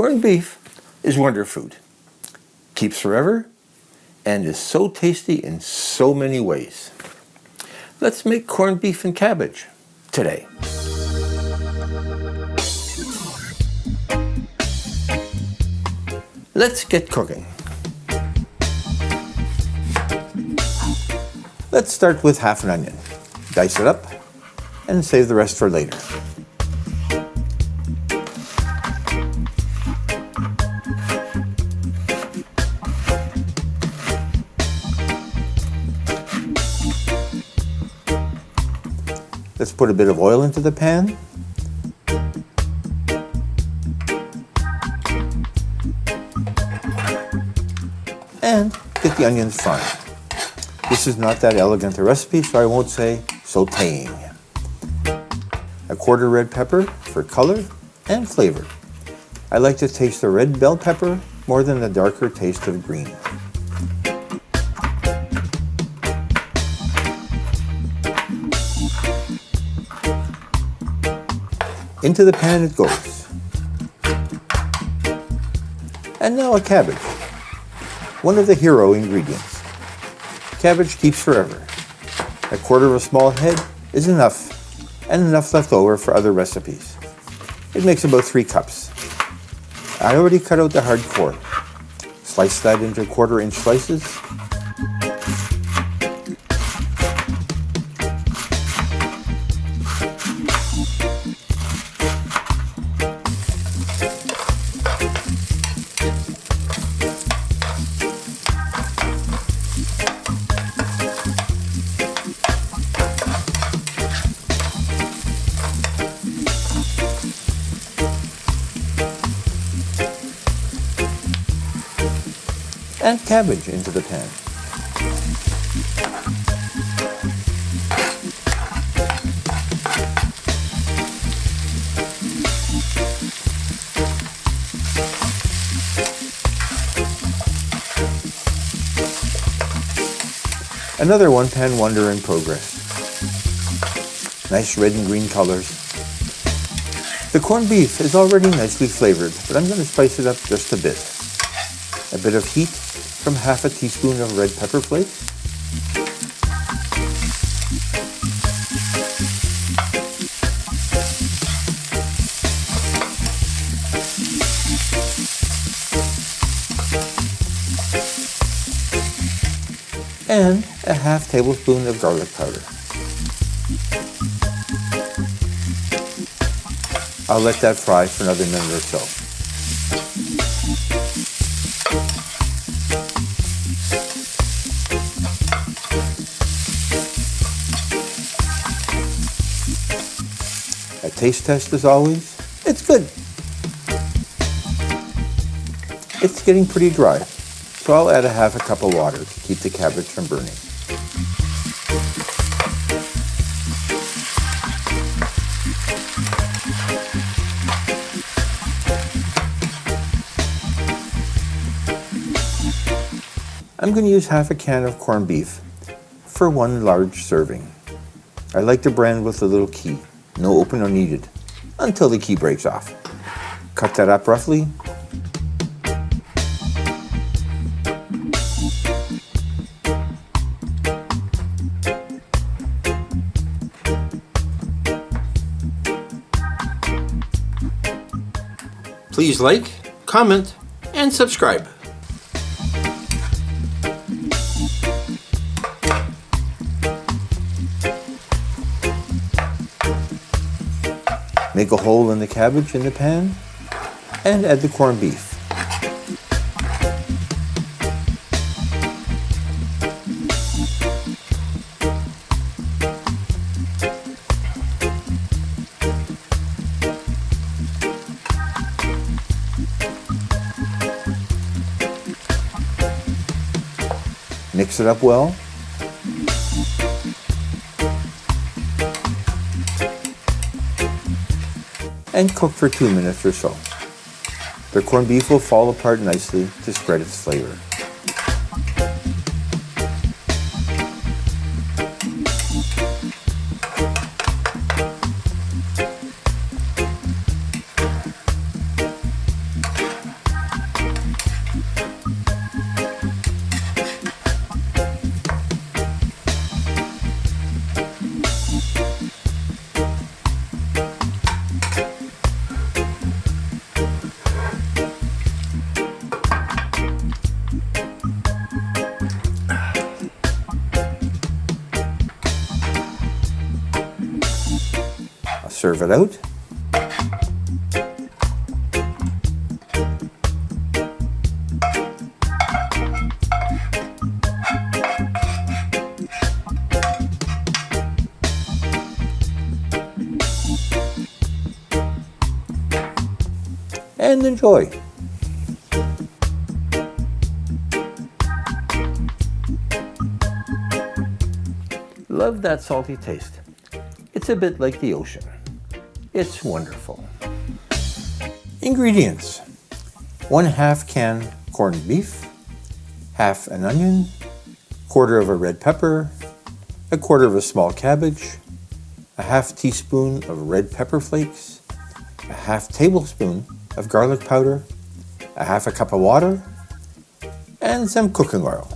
Corned beef is wonder food. Keeps forever and is so tasty in so many ways. Let's make corned beef and cabbage today. Let's get cooking. Let's start with half an onion. Dice it up and save the rest for later. Let's put a bit of oil into the pan. And get the onions fried. This is not that elegant a recipe, so I won't say sautéing. A quarter red pepper for color and flavor. I like to taste the red bell pepper more than the darker taste of green. Into the pan it goes. And now a cabbage, one of the hero ingredients. Cabbage keeps forever. A quarter of a small head is enough, and enough left over for other recipes. It makes about 3 cups. I already cut out the hard core. Slice that into 1/4-inch slices. And cabbage into the pan. Another one-pan wonder in progress. Nice red and green colors. The corned beef is already nicely flavored, but I'm going to spice it up just a bit. A bit of heat from half a teaspoon of red pepper flakes. And a half tablespoon of garlic powder. I'll let that fry for another minute or so. A taste test as always. It's good. It's getting pretty dry, so I'll add a half a cup of water to keep the cabbage from burning. I'm going to use half a can of corned beef for 1 large serving. I like the brand with the little key. No opener needed until the key breaks off. Cut that up roughly. Please like, comment, and subscribe. Make a hole in the cabbage in the pan and add the corned beef. Mix it up well. And cook for 2 minutes or so. The corned beef will fall apart nicely to spread its flavor. Give it out. And enjoy. Love that salty taste. It's a bit like the ocean. It's wonderful. Ingredients: 1/2 can corned beef, half an onion, 1/4 of a red pepper, 1/4 of a small cabbage, a 1/2 teaspoon of red pepper flakes, a 1/2 tablespoon of garlic powder, a 1/2 cup of water, and some cooking oil.